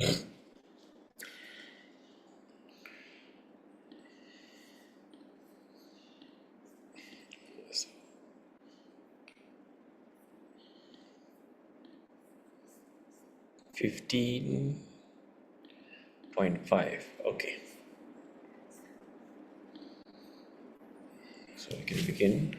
15.5. Okay. So we can begin.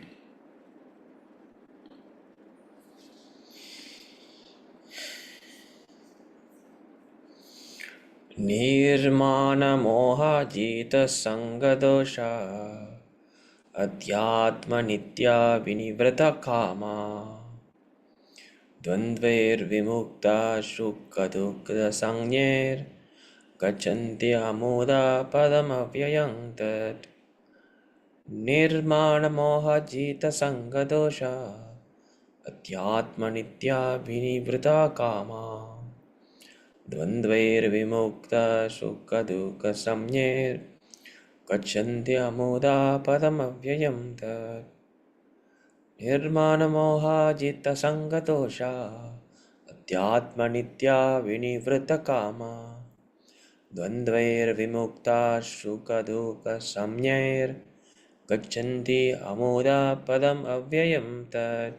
Nirmana moha jita sangadosha adhyatma nitya vinivrata kama dvandvair vimukta shukha dukkha sanyir gachanti amoda padam avyayam tat nirmana moha jita sangadosha adhyatma nitya vinivrata kama dvandvair vimukta shukha dukkha sanyir gachanti amoda padam avyayam tat nirmana jitta sangatosha adhyatma nitya vinivritta kama dvandvair vimukta shuka dukkha samyair gachanti amoda padam avyayam tat.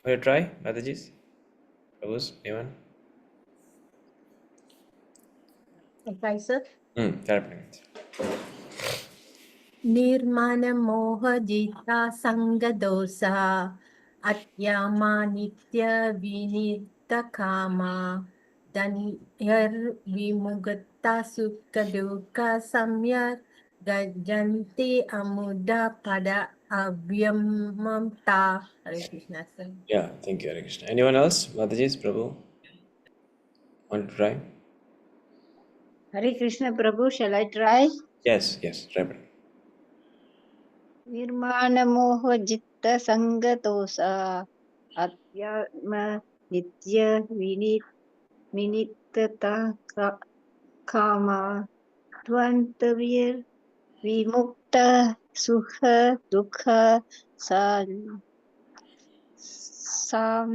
Will you try, Madhajis? Prabhus, anyone? Okay, sir. Correct. Nirmana moha jita sangadosa atyama nitya vinita kama danyar vimugata sukha dukkha samyar gajanti amuda pada avyamamta. Hare Krishna, sir. Yeah, thank you, Hare Krishna. Anyone else? Madhajis, Prabhu? Want to try? Hare Krishna Prabhu, shall I try? Yes, try. Nirmanamoha jitta sangatosa atyatma nitya vinitata kama dvantavir vimukta sukha dukha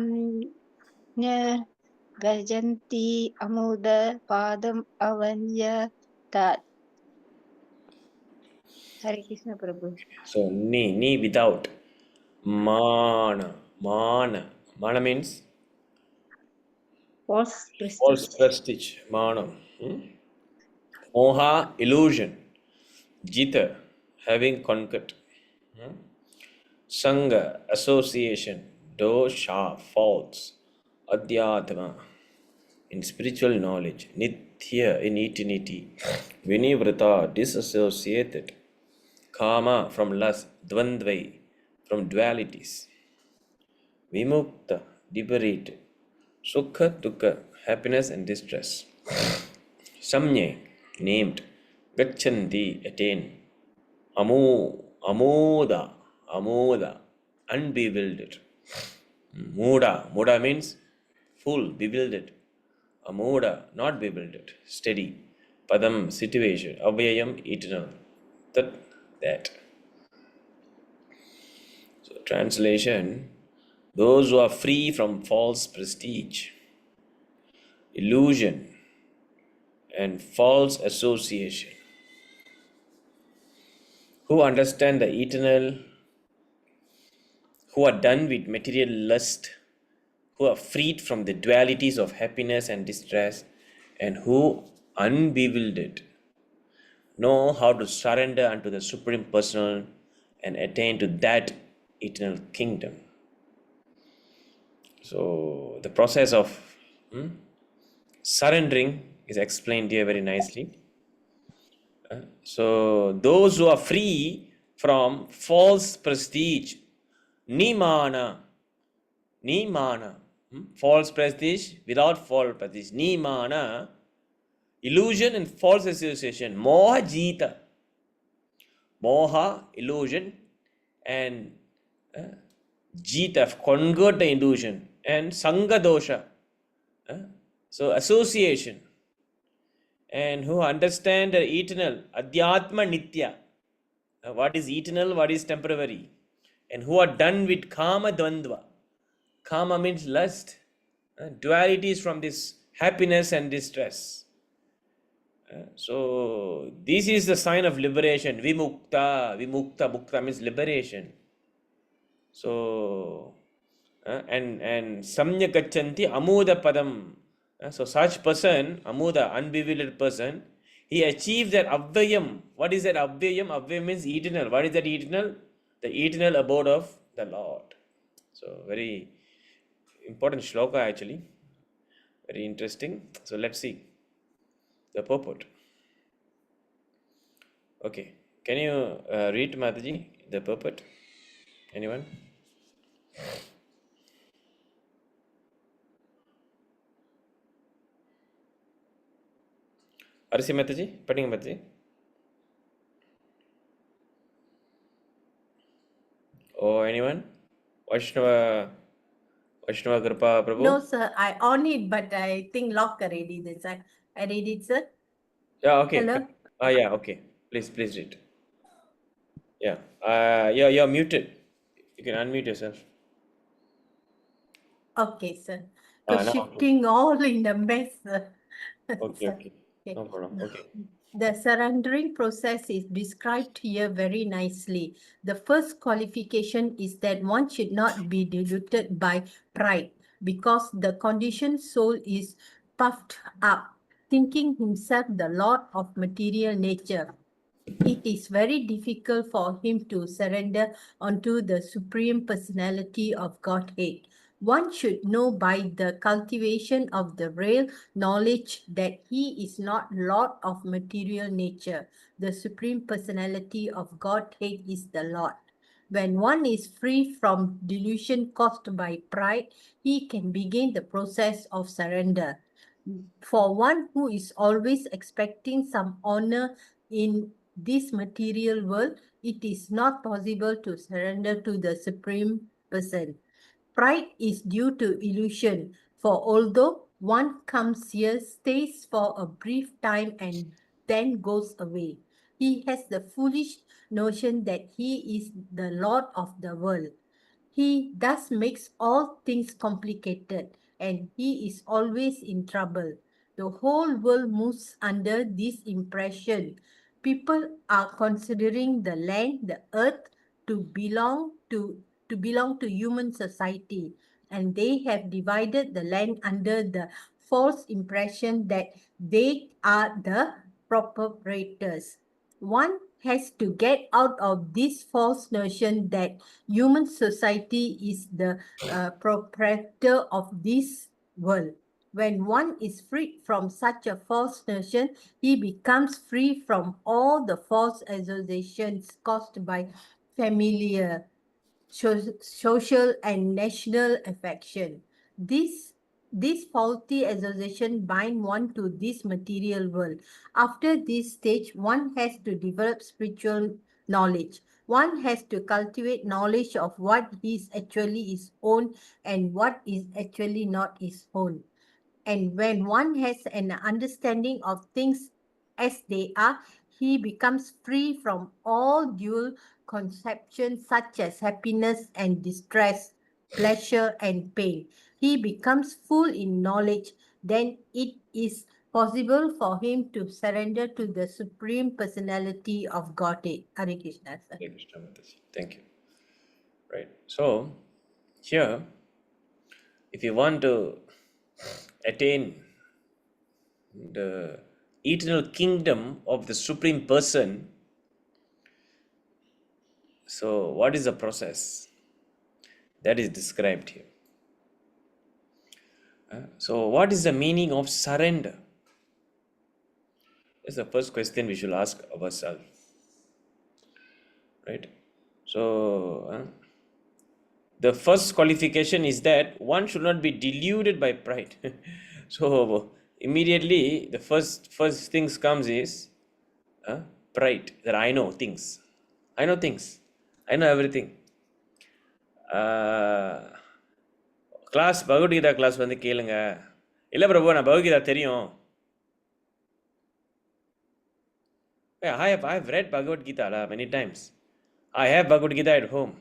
samya gajanti amuda padam avanya tat. Hare Krishna Prabhu. So, ni without. Mana. Mana means False false prestige. prestige. Mana. Moha, illusion. Jita, having conquered. Sangha, association. Dosha, false. Adhyatma, in spiritual knowledge. Nitya, in eternity. Vinivrata, disassociated. Kama, from lust. Dvandvai, from dualities. Vimukta, liberated. Sukha, dukkha, happiness and distress. Samye, named. Gachanti, attain. Amoda, unbewildered. Muda means full, bewildered. Amoda, not bewildered, steady. Padam, situation. Avyayam, eternal. That. So, translation: those who are free from false prestige, illusion, and false association, who understand the eternal, who are done with material lust, who are freed from the dualities of happiness and distress, and who, unbewildered, know how to surrender unto the Supreme Personal and attain to that eternal kingdom. So, the process of surrendering is explained here very nicely. So, those who are free from false prestige, nimana, false prestige without false prestige, nimana, illusion and false association, moha jita, moha, illusion, and jita, convert the illusion, and sanga dosha, so association, and who understand the eternal, adhyatma nitya, what is eternal, what is temporary, and who are done with kama dvandva. Kama means lust, dualities from this happiness and distress. So this is the sign of liberation. Vimukta, mukta means liberation. So and samyakachanti amuda padam. So such person, amuda, unbewildered person, he achieved that abhyam. What is that abhyam? Abhyam means eternal. What is that eternal? The eternal abode of the Lord. So very important shloka actually. Very interesting. So let's see the purport. Okay. Can you read, Mataji, the purport? Anyone? Arsi Mataji? Pading Mataji? Or anyone? Vaishnava Kripa Prabhu? No, sir. I on it, but I think lock already. That's why I read it, sir. Yeah, okay. Hello. Yeah, okay. Please read. Yeah. You're muted. You can unmute yourself. Okay, sir. Now, Because okay. shifting all in the mess, sir. Okay, Sir. okay. No problem. Okay. The surrendering process is described here very nicely. The first qualification is that one should not be deluded by pride, because the conditioned soul is puffed up, thinking himself the lord of material nature. It is very difficult for him to surrender unto the Supreme Personality of Godhead. One should know by the cultivation of the real knowledge that he is not Lord of material nature. The Supreme Personality of Godhead is the Lord. When one is free from delusion caused by pride, he can begin the process of surrender. For one who is always expecting some honor in this material world, it is not possible to surrender to the Supreme Person. Pride is due to illusion, for although one comes here, stays for a brief time, and then goes away, he has the foolish notion that he is the Lord of the world. He thus makes all things complicated, and he is always in trouble. The whole world moves under this impression. People are considering the land, the earth, to belong to human society, and they have divided the land under the false impression that they are the proprietors. One has to get out of this false notion that human society is the proprietor of this world. When one is freed from such a false notion, he becomes free from all the false associations caused by familiar, social, and national affection. This faulty association bind one to this material world. After this stage, one has to develop spiritual knowledge. One has to cultivate knowledge of what is actually his own and what is actually not his own. And when one has an understanding of things as they are, he becomes free from all dual conceptions such as happiness and distress, pleasure and pain. He becomes full in knowledge. Then it is possible for him to surrender to the Supreme Personality of Godhead. Hare Krishna, sir. Hare Krishna, Mataji. Thank you. Right. So here, if you want to attain the eternal kingdom of the Supreme Person, so what is the process that is described here? So what is the meaning of surrender? That's the first question we should ask ourselves. Right? So the first qualification is that one should not be deluded by pride. So immediately the first things comes is pride, that I know things. I know things. I know everything. Class Bhagavad Gita class வந்து கேளுங்க. இல்லை பிரபு, நான் பகவத்கீதா தெரியும். I have read Bhagavad Gita many times. I have Bhagavad Gita at home.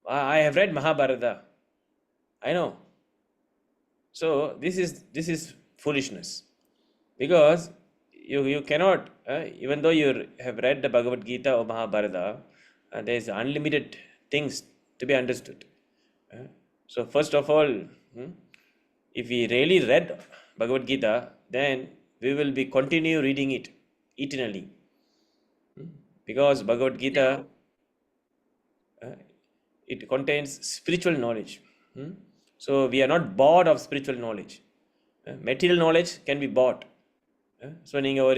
I have read Mahabharata. I know. So this is foolishness. Because you cannot, even though you have read the Bhagavad Gita or Mahabharata, there is unlimited things to be understood. So first of all, if we really read Bhagavad Gita, then we will be continue reading it eternally. Because Bhagavad Gita, it contains spiritual knowledge. So we are not bored of spiritual knowledge. Material knowledge can be bought. So நீங்கள்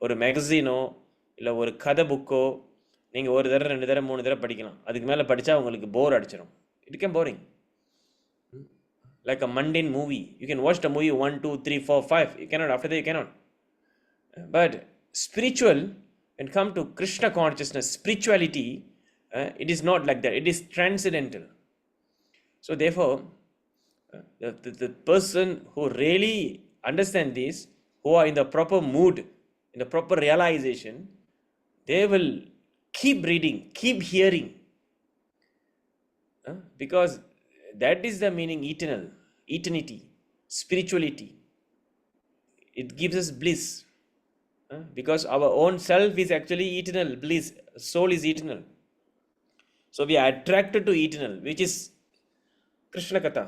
ஒரு மேகசினோ இல்லை ஒரு கதை புக்கோ நீங்கள் ஒரு தடவை 2 தடவை 3 தடவை படிக்கலாம். அதுக்கு மேலே படித்தா உங்களுக்கு போர் அடிச்சிடும். It can boring. Like a mundane movie. You can watch the movie 1, 2, 3, 4, 5. You cannot, after that you cannot. But spiritual, when come to Krishna consciousness, spirituality, it is not like that. It is transcendental. So therefore, the person who really understand this, who are in the proper mood, in the proper realization, they will keep reading, keep hearing. Because that is the meaning eternal, eternity, spirituality. It gives us bliss. Because our own self is actually eternal bliss. Soul is eternal. So we are attracted to eternal, which is Krishna Katha.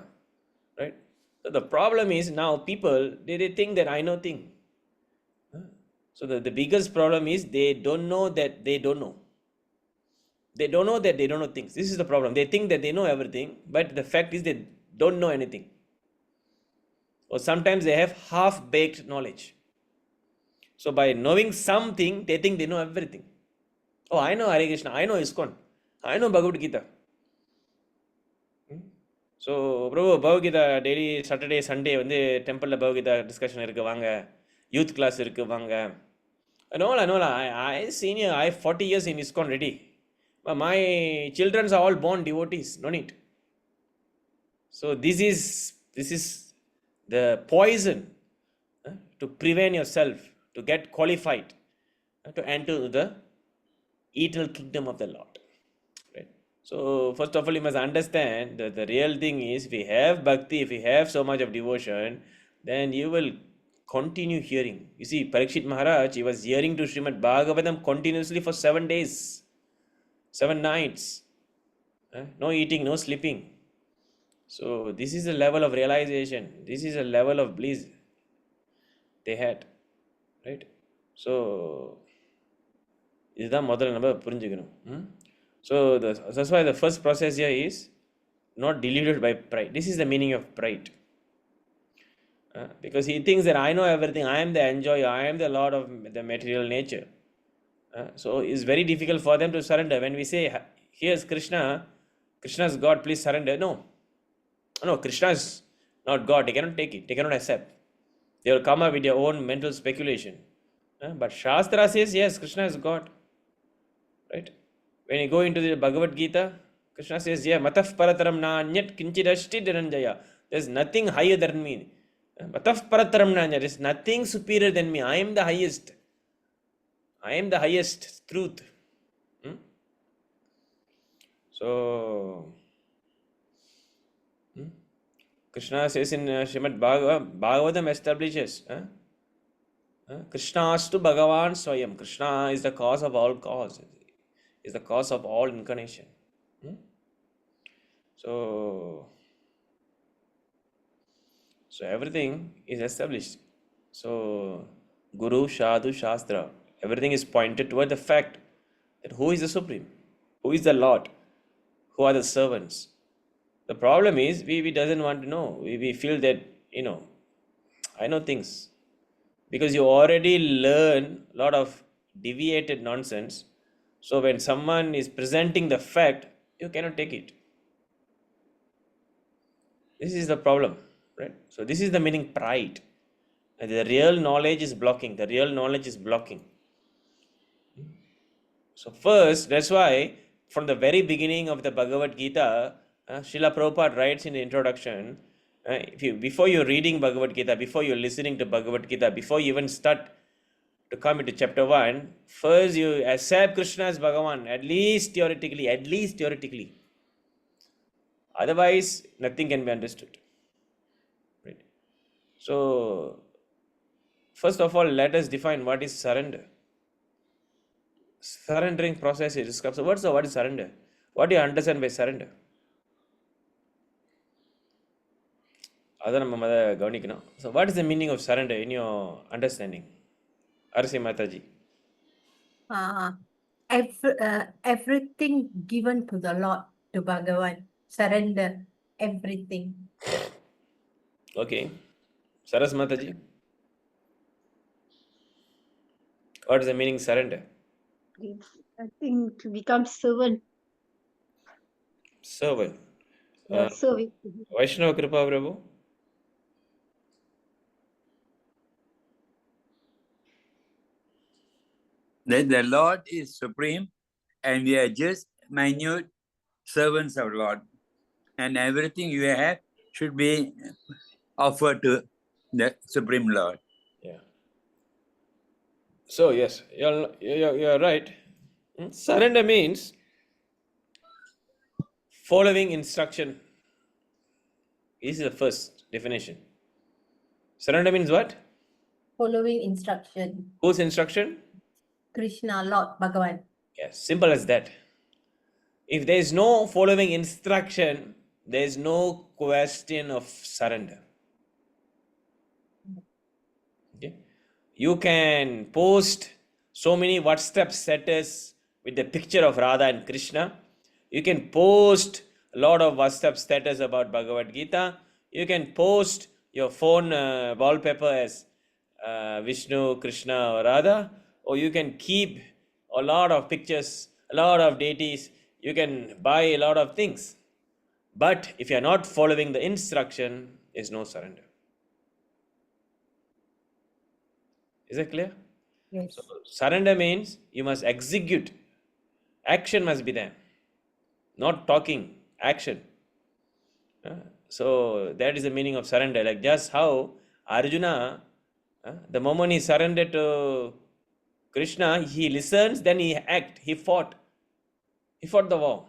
Right? So the problem is now people, they think that I know thing. So the biggest problem is they don't know that they don't know. They don't know that they don't know things. This is the problem. They think that they know everything, but the fact is they don't know anything. Or sometimes they have half-baked knowledge. So by knowing something, they think they know everything. Oh, I know Hare Krishna, I know ISKCON, I know Bhagavad Gita. So bro Bhagavad Gita daily Saturday Sunday வந்து டெம்பிளில் Bhagavad Gita discussion இருக்குது வாங்க, youth class இருக்குது வாங்க. நோலா ஐ senior I 40 years in ISKCON ready. My children are all born devotees, no need. So this is the poison to prevent yourself to get qualified to enter the eternal kingdom of the Lord. Right? So first of all, you must understand that the real thing is, if we have bhakti, if we have so much of devotion, then you will continue hearing. You see, Parikshit Maharaj, he was hearing to Srimad Bhagavatam continuously for 7 days, 7 nights. No eating, no sleeping. So this is a level of realization. This is a level of bliss they had. Right? So இதுதான் முதல்ல நம்ம புரிஞ்சுக்கணும். So that's why the first process here is not deluded by pride. This is the meaning of pride. Because he thinks that I know everything, I am the enjoyer, I am the lord of the material nature. So it's very difficult for them to surrender. When we say, here's Krishna, Krishna is God, please surrender. No, Krishna is not God. They cannot take it. They cannot accept. They will come up with their own mental speculation. But Shastra says, yes, Krishna is God. Right? When you go into the Bhagavad Gita, Krishna says, yeah, mataf parataram nanyat kinchidashti dhananjaya. There's nothing higher than me. Mataf parataram nanyat. There's nothing superior than me. I am the highest. I am the highest truth. So Krishna says in Srimad Bhagavatam establishes, Krishna astu Bhagavan Swayam. Krishna is the cause of all cause, is the cause of all incarnation. So everything is established. So Guru, Sadhu, Shastra, everything is pointed toward the fact that who is the Supreme, who is the Lord, who are the servants. The problem is we doesn't want to know. We feel that, I know things. Because you already learn a lot of deviated nonsense. So when someone is presenting the fact, you cannot take it. This is the problem, right? So this is the meaning pride. And the real knowledge is blocking. The real knowledge is blocking. So first, that's why from the very beginning of the Bhagavad Gita, Srila Prabhupada writes in the introduction, before you're reading Bhagavad Gita, before you're listening to Bhagavad Gita, before you even start to come into chapter 1, first you accept Krishna as Bhagavan, at least theoretically. Otherwise, nothing can be understood. Right? So, first of all, let us define what is surrender. Surrendering process is described. So, what is surrender? What do you understand by surrender? அதை நம்ம அதை கவனிக்கணும். So, what is the meaning of surrender in your understanding? Arsi Mataji. Everything given to the Lord, to Bhagavan. Surrender everything. Okay. Saras Mataji. What is the meaning surrender? I think to become servant. Servant. Yeah, serving. Vaishnava Kripa Prabhu. That the Lord is supreme and we are just minute servants of Lord. And everything you have should be offered to the Supreme Lord. Yeah. So, yes, you're right. Surrender means following instruction. This is the first definition. Surrender means what? Following instruction. Whose instruction? Krishna, Lord, Bhagavan. Yes, simple as that. If there is no following instruction, there is no question of surrender. Okay? You can post so many WhatsApp status with the picture of Radha and Krishna. You can post a lot of WhatsApp status about Bhagavad Gita. You can post your phone wallpaper as Vishnu, Krishna, or Radha, or you can keep a lot of pictures, a lot of deities. You can buy a lot of things. But if you are not following the instruction, there is no surrender. Is it clear? Yes. So, surrender means you must execute. Action must be there. Not talking, action. So, that is the meaning of surrender. Like just how Arjuna, the moment he surrendered to Krishna, he listens, then he act, he fought. He fought the war.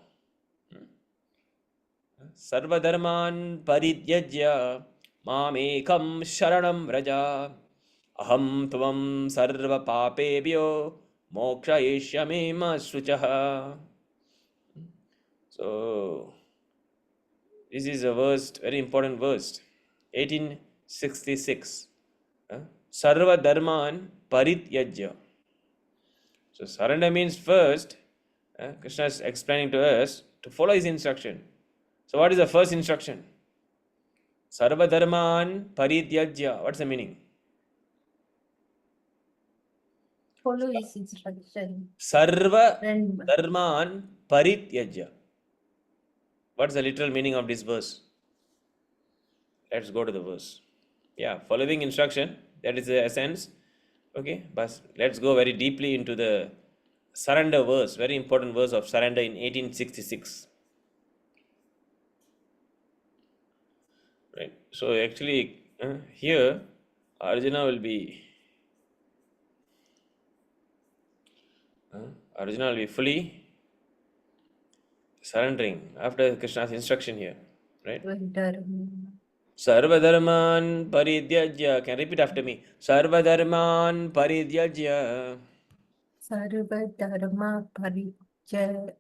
Sarvadharman parityajya mam ekam sharanam vraja aham tvam sarva papebhyo mokshayishyami ma shuchaha. So, this is a verse, very important verse, 1866. Sarva dharman parityajya. So, surrender means first, Krishna is explaining to us to follow his instruction. So, what is the first instruction? Sarva dharman parityajya. What's the meaning? Follow his instruction. Sarva And dharman parityajya. What's the literal meaning of this verse? Let's go to the verse. Yeah, following instruction, that is the essence. Okay, but let's go very deeply into the surrender verse, very important verse of surrender in 1866. Right. So actually, here Arjuna will be fully surrendering after Krishna's instruction here. Right. Sarvadharman parityajya. Can repeat after me. Sarvadharman parityajya. Sarvadharma parijay.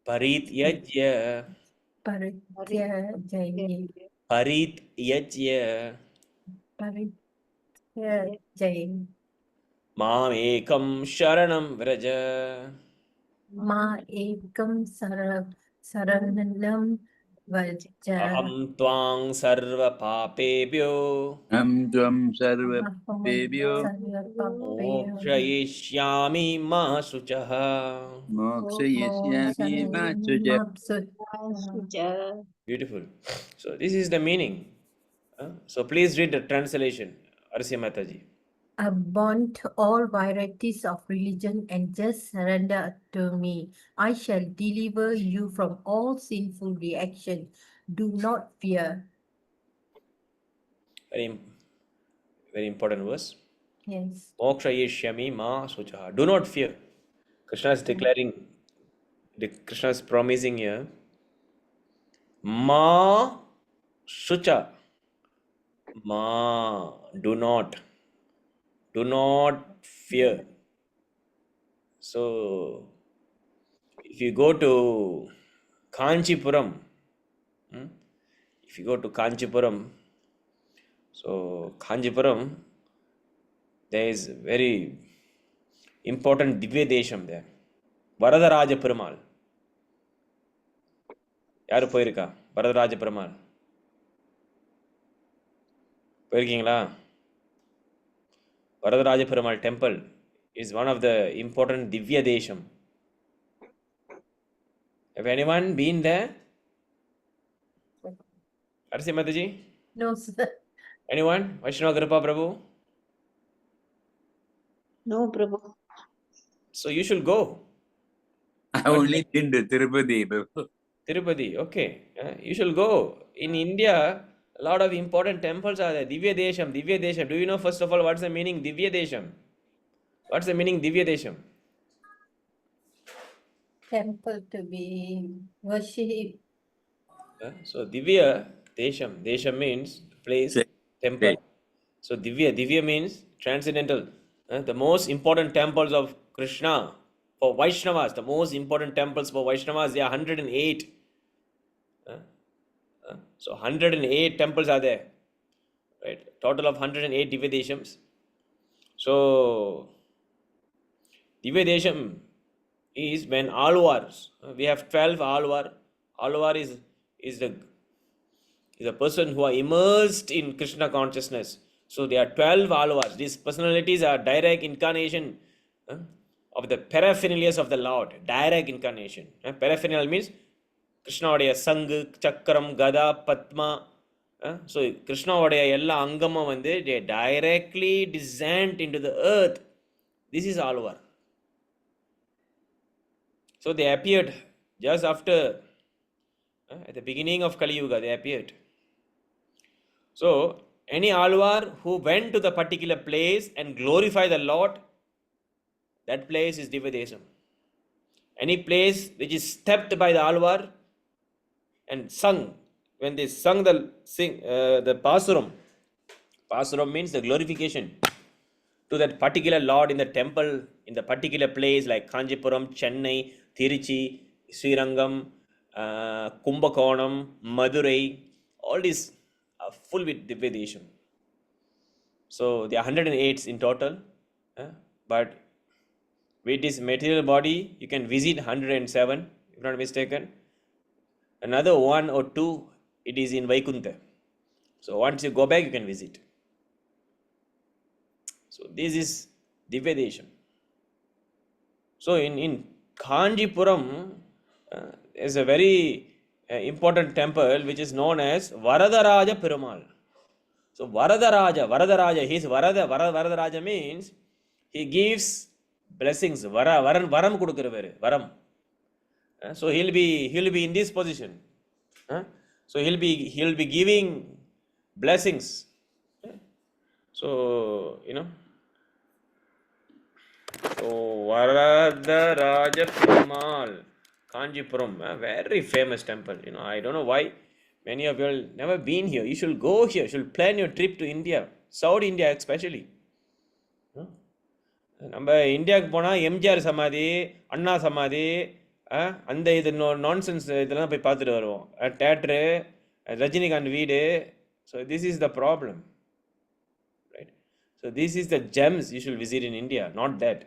Parityajya. Parityajay. Parityajya. Parityajay. Mam ekam sharanam vraja. Ma ekam saranam vaja. Aham tvang sarva papebhyo. Am tvam sarva pebhyo Mokshayishyami ma suchaha. mokshayishyami ma suja. Beautiful. So this is the meaning. So please read the translation. Arsi Mataji. Abhor all varieties of religion and just surrender to me. I shall deliver you from all sinful reaction. Do not fear. Very, very important verse. Yes. Mokshayishyami ma suchaha. Do not fear. Krishna is declaring, Krishna is promising here. Ma Shucha. Ma. Do not. Do not fear. So, if you go to Kanchipuram, if you go to Kanchipuram, so Kanchipuram, there is very important Divya Desham there. Varadaraja Perumal. யாரு போயிருக்கா வரதராஜ பெருமாள் போயிருக்கீங்களா Varadaraja Perumal temple is one of the important Divya Desham. Have anyone been there? Arsi Mataji? No, sir. Anyone? Vaishnava Kripa Prabhu? No, Prabhu. So you should go. I only been to Tirupati. Tirupati, okay. You should go. In India, a lot of important temples are there. Divya Desham, Divya Desham. Do you know first of all what's the meaning Divya Desham? What's the meaning Divya Desham? Temple to be worshipped. So Divya Desham. Desham means place, Say- temple. say. So Divya means transcendental. The most important temples of Krishna for Vaishnavas, the most important temples for Vaishnavas, there are 108. So 108 temples are there, right? Total of 108 Divya Deshams. So Divya Desham is when Alvars, we have 12 Alvar. Alvar is the person who are immersed in Krishna consciousness. So there are 12 Alvars. These personalities are direct incarnation of the paraphernalias of the Lord. Direct incarnation. Paraphernal means Krishna உடைய சங்கு சக்கரம் கதா Padma. So Krishna உடைய எல்லா அங்கமும் வந்து they directly descend into the earth. This is Alvar. So they appeared just after, at the beginning of Kali Yuga, they appeared. So any Alvar who went to the particular place and glorify the Lord, that place is Divya Desham. Any place which is stepped by the Alvar and sung, when they sung the Pasuram, Pasuram means the glorification to that particular Lord in the temple, in the particular place like Kanjipuram, Chennai, Tiruchi, Srirangam, Kumbakonam, Madurai, all these are full with Divya Desham. So there are 108 in total, but with this material body, you can visit 107, if not mistaken. Another 1 or 2, it is in Vaikuntha. So once you go back, you can visit. So this is Divya Desham. So in Kanjipuram, is a very important temple which is known as Varadaraja Perumal. So Varadaraja, he is Varadaraja means he gives blessings. Varam kudukkiravaru, varam. So he'll be in this position. So he'll be giving blessings. So so Varadaraja Perumal, Kanjipuram, a very famous temple. I don't know why many of you have never been here. You should go here. You should plan your trip to India, South India especially. நம்ம இந்தியாவுக்கு போனால் எம்ஜிஆர் சமாதி, அண்ணா சமாதி, அந்த இது nonsense இதெல்லாம் போய் பார்த்துட்டு வருவோம். தேட்டரு, ரஜினிகாந்த் வீடு. So this is the problem, right? So this is the gems you should visit in India, not that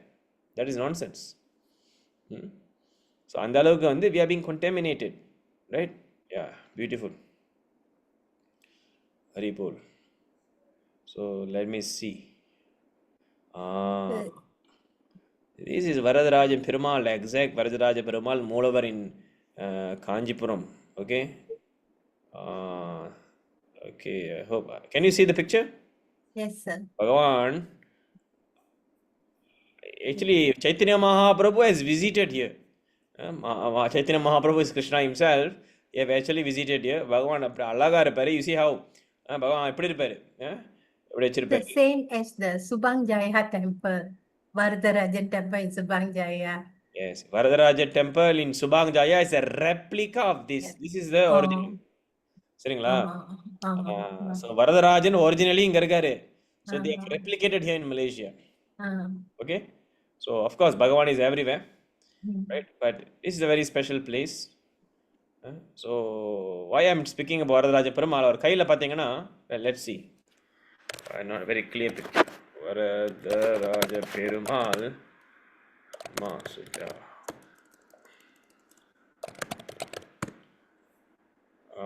is nonsense. So அந்த அளவுக்கு வந்து we are being contaminated, right? Yeah, beautiful. Hari Bol. So let me see. This is Varadaraja Perumal, exact Varadaraja Perumal, Moreover in Kanjipuram. Okay. Okay, I hope. Can you see the picture? Yes, sir. Bhagavan. Actually, Chaitanya Mahaprabhu has visited here. Chaitanya Mahaprabhu is Krishna himself. He have actually visited here. Bhagavan alaga irupparu. You see how Bhagavan eppadi irupparu? The same as the Subang Jaya temple, Varadarajan temple in Subang Jaya. Yes, Varadaraja temple in Subang Jaya is a replica of this. Yes. This is the original. சரிங்களா? ஆமா. So Varadarajan originally இங்கே இருக்காரு. So they have ஆஹா. replicated here in Malaysia. ஆஹா. Okay? So of course Bhagavan is everywhere, ம். right? But this is a very special place. So why I'm speaking about Varadaraja Perumal, அவர் கையில் பார்த்தீங்கன்னா, let's see. Not very clear picture. Varadaraja Perumal மா Suja.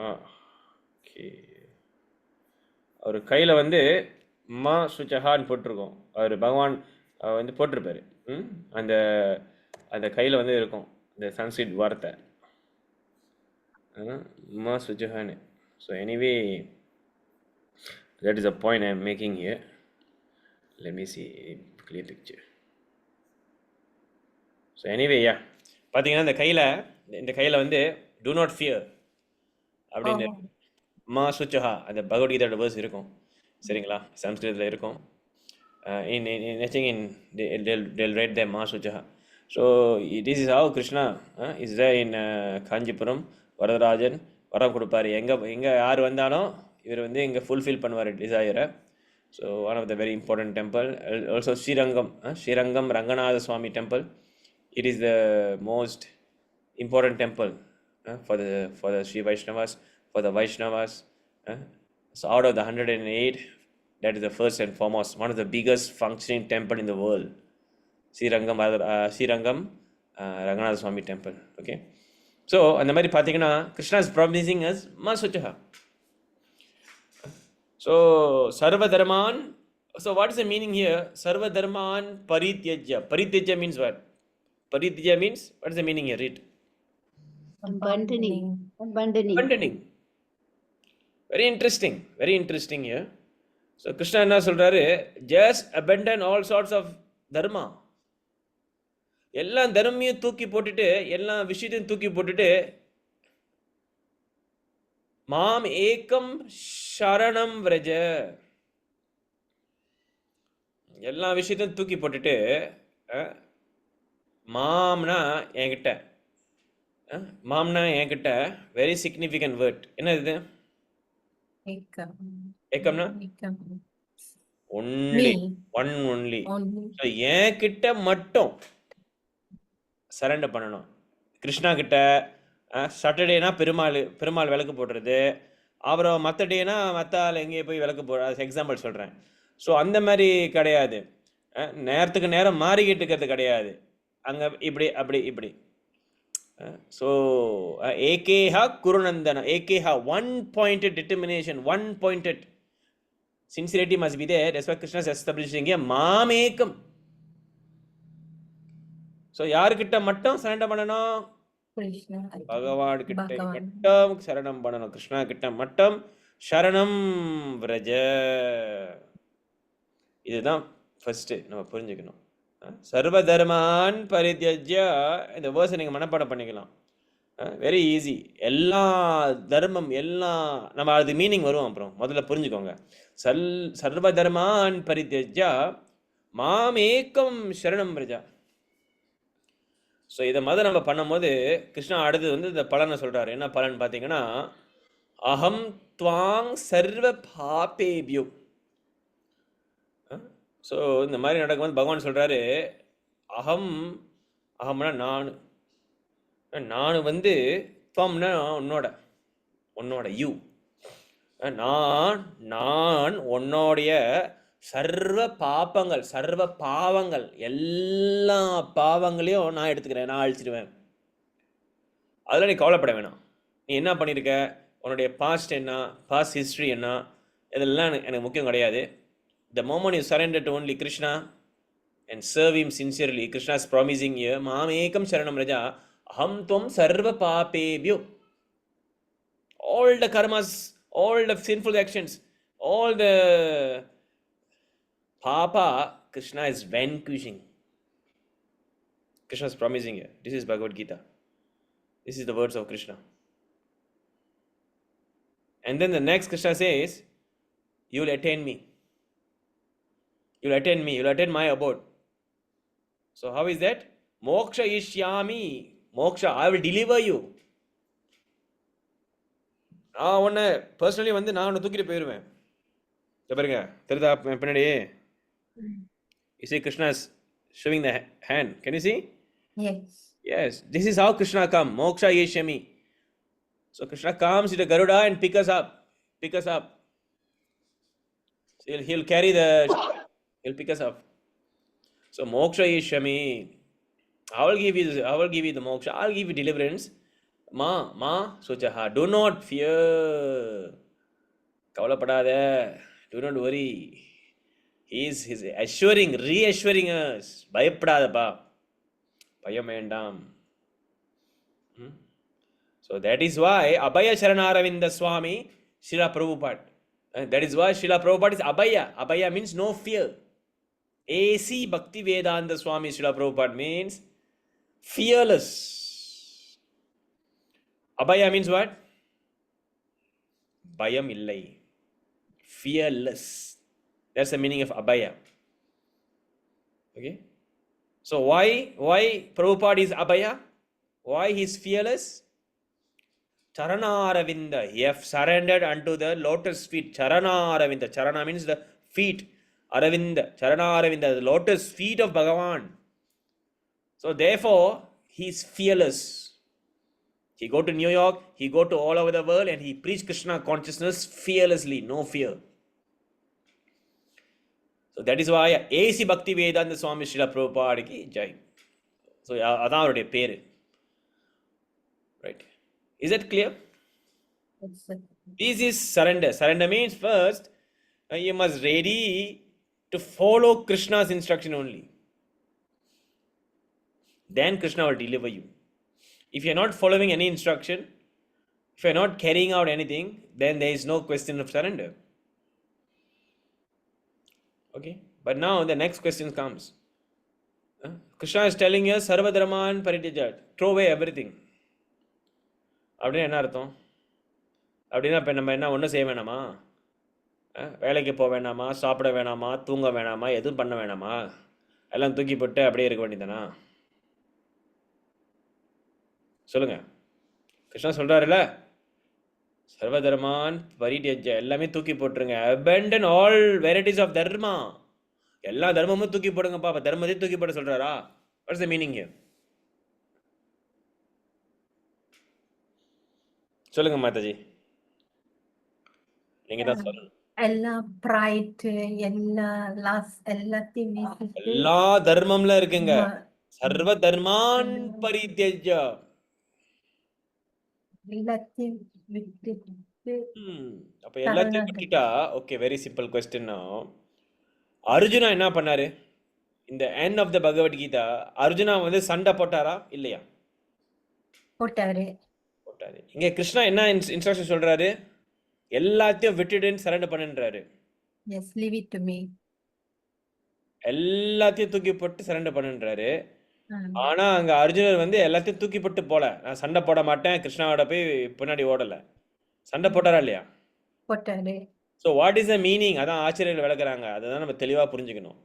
Okay. அவர் கையில் வந்து மா சுஜஹான்னு போட்டிருக்கோம். அவர் பகவான் வந்து போட்டிருப்பாரு. அந்த அந்த கையில் வந்து இருக்கும் இந்த சன்ஸ்கிரிட் வார்த்தை மா சுஜஹான்னு. So anyway that is the point I am making here. Let me see clear picture. So anyway yeah பார்த்தீங்கன்னா இந்த கையில் வந்து do not fear அப்படின்னு மா சுச்சஹா அந்த பகவத்கீதையோட வேர்ஸ் இருக்கும். சரிங்களா? சம்ஸ்கிருதத்தில் இருக்கும். in anything in they'll write them ma sujaha. So this is how Krishna is there in Kanjipuram. Varadarajan வரம் கொடுப்பாரு. எங்கே யார் வந்தாலும் இவர் வந்து இங்கே ஃபுல்ஃபில் பண்ணுவார் டிசையரை. So one of the very important temple. Also Srirangam Ranganatha Swamy temple. It is the most important temple for the Sri Vaishnavas, for the Vaishnavas. So out of the 108, that is the first and foremost, one of the biggest functioning temple in the world. Srirangam Ranganatha Swami temple. Okay. So அந்த மாதிரி பார்த்தீங்கன்னா Krishna is promising us Masuchaha. So Sarva Dharman. So what is the meaning here? Sarva Dharman Parityajya. Parityajya means what? Parityajya means, what is the meaning here? Read. Abandoning. Abandoning. Very interesting here. So Krishna என்ன சொல்றாரு? Just abandon all sorts of dharma. எல்லா தர்மையும் தூக்கி போட்டுட்டு, எல்லா விஷயத்தையும் தூக்கி போட்டுட்டு, மாம் ஏகம் சரணம் விரஜ. எல்லா விஷயத்தையும் தூக்கி போட்டுட்டு, மாம்னா என்கிட்ட, வெரி சிக்னிஃபிகண்ட் வேர்ட். என்ன இது? ஏக்கம்னா ஒன்லி. ஸோ என்கிட்ட மட்டும் சரண்டர் பண்ணணும். கிருஷ்ணா கிட்ட சாட்டர்டேனா பெருமாள் விளக்கு போடுறது, அப்புறம் மற்ற டேனா மற்ற ஆள் எங்கேயே போய் விளக்கு போடுறது, எக்ஸாம்பிள் சொல்கிறேன். ஸோ அந்த மாதிரி கிடையாது. நேரத்துக்கு நேரம் மாறிக்கிட்டு இருக்கிறது கிடையாது. அங்கே இப்படி. So Ekeha Kurunandana, Ekeha, one-pointed determination, one-pointed sincerity must be there. That's why Krishna is establishing here Mamekam. So யாருக்கிட்ட மட்டும் சரணம் பண்ணணும்? பகவான் கிட்ட மட்டும் சரணம் பண்ணணும். கிருஷ்ணா கிட்ட மட்டும் சரணம் விரஜ. இதுதான் ஃபர்ஸ்ட் நம்ம புரிஞ்சுக்கணும். சர்வ தர்மான் பரித்யஜ்ய. இந்த வேர்ஸை நீங்கள் மனப்பாடம் பண்ணிக்கலாம். Very easy. எல்லா தர்மம் எல்லாம் நம்ம அது மீனிங் வரும். அப்புறம் முதல்ல புரிஞ்சுக்கோங்க. சர்வ தர்மான் பரித்யஜ்ய மாமேக்கம் சரணம் விரஜ. ஸோ இதை நம்ம பண்ணும்போது கிருஷ்ணா அடுத்தது வந்து இந்த பலனை சொல்கிறாரு. என்ன பலன் பார்த்தீங்கன்னா, அகம் துவாங் சர்வ பாபேபியோ. ஸோ இந்த மாதிரி நடக்கும்போது பகவான் சொல்கிறாரு, அகம்னா நான் வந்து துவம்னா உன்னோட யூ. நான் உன்னோடைய சர்வ பாவங்கள் எல்லா பாவங்களையும் நான் எடுத்துக்கிறேன், நான் அழிச்சிடுவேன். அதெல்லாம் நீ கவலைப்பட வேணாம். நீ என்ன பண்ணியிருக்க, உன்னுடைய பாஸ்ட் என்ன, பாஸ்ட் ஹிஸ்ட்ரி என்ன, இதெல்லாம் எனக்கு முக்கியம் கிடையாது. The moment you surrender to only Krishna and serve him sincerely, Krishna is promising here, Mamekam Sharanam Raja, Aham Tvam Sarva Papebhyo. All the karmas, all the sinful actions, all the papa, Krishna is vanquishing. Krishna is promising here. This is Bhagavad Gita. This is the words of Krishna. And then the next Krishna says, you will attain me. You'll attain my abode. So how is that? Moksha ishyami. Moksha, I will deliver you. நான் உன்னை personally வந்து நான் உன்னை தூக்கிட்டு போயிடுவேன். பாருங்க தெரியுதா பின்னாடி? You see Krishna is showing the hand. Can you see? Yes. Yes, this is how Krishna come. Moksha Yeshami. So Krishna comes with a Garuda and pick us up. So he'll carry he'll pick us up. So Moksha Yeshami. I will give you the moksha. I'll give you deliverance. Ma Sochaha. Do not fear. Kavalapadada. Do not worry. He's reassuring us. Bayapadadappa. Bayam vendam. So that is why Abhaya Sharanaravinda Swami Srila Prabhupada. That is why Srila Prabhupada is Abhaya. Abhaya means no fear. A.C. Bhakti Vedanta Swami Srila Prabhupada means fearless. Abhaya means what? Bayam illai. Fearless. That's the meaning of Abhaya. Okay. So why Prabhupada is Abhaya? Why he is fearless? Charanaravinda. He have surrendered unto the lotus feet. Charanaravinda. Charana means the feet. Aravinda. Charanaravinda. The lotus feet of Bhagavan. So therefore, he is fearless. He go to New York, he go to all over the world and he preach Krishna consciousness fearlessly, no fear. So that is why A.C. Bhakti Vedanta Swami Srila Prabhupada ki jai. So adan avarude peru. Right. Is that clear? Yes, sir. This is surrender. Surrender means first you must ready to follow Krishna's instruction only. Then Krishna will deliver you. If you are not following any instruction, if you are not carrying out anything, then there is no question of surrender. Okay. But now the next question comes. Krishna is telling us Sarva Dharman Parityaja. Throw away everything. அப்படின்னா என்ன அர்த்தம்? அப்படின்னா இப்போ நம்ம என்ன ஒன்றும் செய்ய வேணாமா? வேலைக்கு போக வேணாமா? சாப்பிட வேணாமா? தூங்க வேணாமா? எதுவும் பண்ண வேணாமா? எல்லாம் தூக்கி போட்டு அப்படியே இருக்க வேண்டியதானா? சொல்லுங்க. கிருஷ்ணா சொல்றாருல்ல, சர்வதர்மான் பரித்யஜ்ய, எல்லாமே தூக்கி போட்டுருங்க. abandon all varieties of dharma. எல்லா தர்மமும் தூக்கி போடுங்கப்பா. அப்ப தர்மத்தை தூக்கி போட சொல்றாரா? What's the meaning here? சொல்லுங்க மாதாஜி. நீங்க தான் சொல்லணும். எல்லா pride, எல்லா எல்லாத்தையும் வீசிட்டு எல்லா தர்மம்ல இருக்குங்க. சர்வ தர்மான் பரித்யஜ்ய. எல்லாத்தையும் விட்டுட்டு அப்ப எல்லாத்தையும் விட்டுட்டா, okay, very simple question. Arjuna என்ன பண்ணாரு? இந்த end of the Bhagavad Gita, Arjuna வந்து சண்டை போட்டாரா இல்லையா? போட்டாரு. இங்க கிருஷ்ணா என்ன இன்ஸ்ட்ரக்ஷன் சொல்றாரு? எல்லாத்தையும் விட்டுடுன்னு surrender பண்ணுன்றாரு. Yes, leave it to me. எல்லாத்தையும் தூக்கி போட்டு சரண்டர் பண்ணுன்றாரு. ஆனா அங்க அர்ஜுனர் வந்து எல்லாத்தையும் தூக்கி போட்டு போல, நான் சண்டை போட மாட்டேன், கிருஷ்ணாவோட போய் பின்னாடி ஓடல. சண்டை போட்டாரா இல்லையா? போட்டாரு. So what is the meaning? அதான் ஆச்சரியர்கள் விளக்குறாங்க. அதை நம்ம தெளிவாக புரிஞ்சுக்கணும்.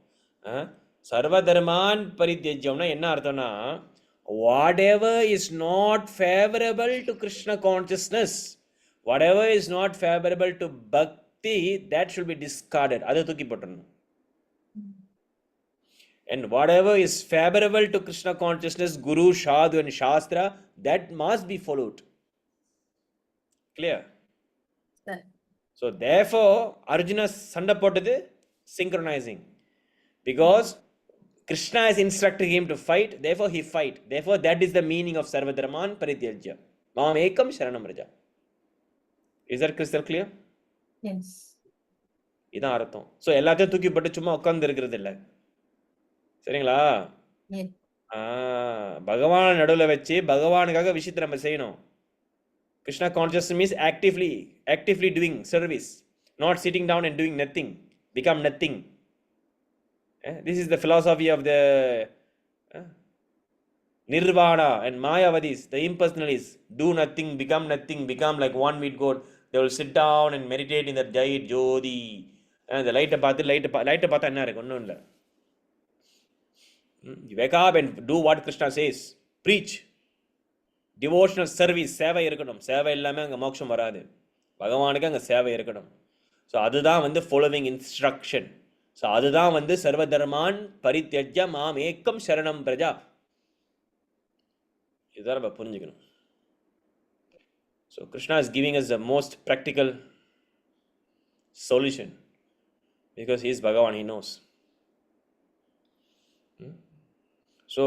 சர்வ தர்மான் பரித்யஜ்யம்னா என்ன அர்த்தம்னா, whatever is not favorable to Krishna consciousness, whatever is not favorable to bhakti, that should be discarded. அதை தூக்கி போட்டுறணும். And whatever is favorable to Krishna consciousness, Guru, Sadhu and Shastra, that must be followed. Clear? Sir. So therefore, Arjuna sanda potadu synchronizing. Because Krishna has instructed him to fight, therefore he fight. Therefore that is the meaning of Sarvadharman Parityajya. Mam ekam sharanam raja. Is that crystal clear? Yes. இதான் அர்த்தம். So எல்லாத்தையும் தூக்கி போட்டு சும்மா உட்கார்ந்து இருக்கிறது இல்லை. சரிங்களா? பகவான் நடுவில் வச்சு பகவானுக்காக விஷயத்தை நம்ம செய்யணும். Krishna consciousness means actively doing service, not sitting down and doing nothing, become nothing. This is the philosophy of the Nirvana and Mayavadis, the impersonalists. Do nothing, become like one with God. They will sit down and meditate in the Jai Jodi. The light பார்த்தா என்ன இருக்கு? ஒன்றும் இல்லை. You wake up and do what Krishna says. Preach. Devotional service, சேவை இருக்கணும். சேவை இல்லாமல் அங்கே மோட்சம் வராது. பகவானுக்கு அங்கே சேவை இருக்கணும். ஸோ அதுதான் வந்து ஃபாலோவிங் இன்ஸ்ட்ரக்ஷன். ஸோ அதுதான் வந்து சர்வதர்மான் பரித்யஜ்ய மாம் ஏக்கம் சரணம் பிரஜா. இதுதான் நம்ம புரிஞ்சுக்கணும். So Krishna is giving us the most practical solution because he is Bhagavan, he knows. So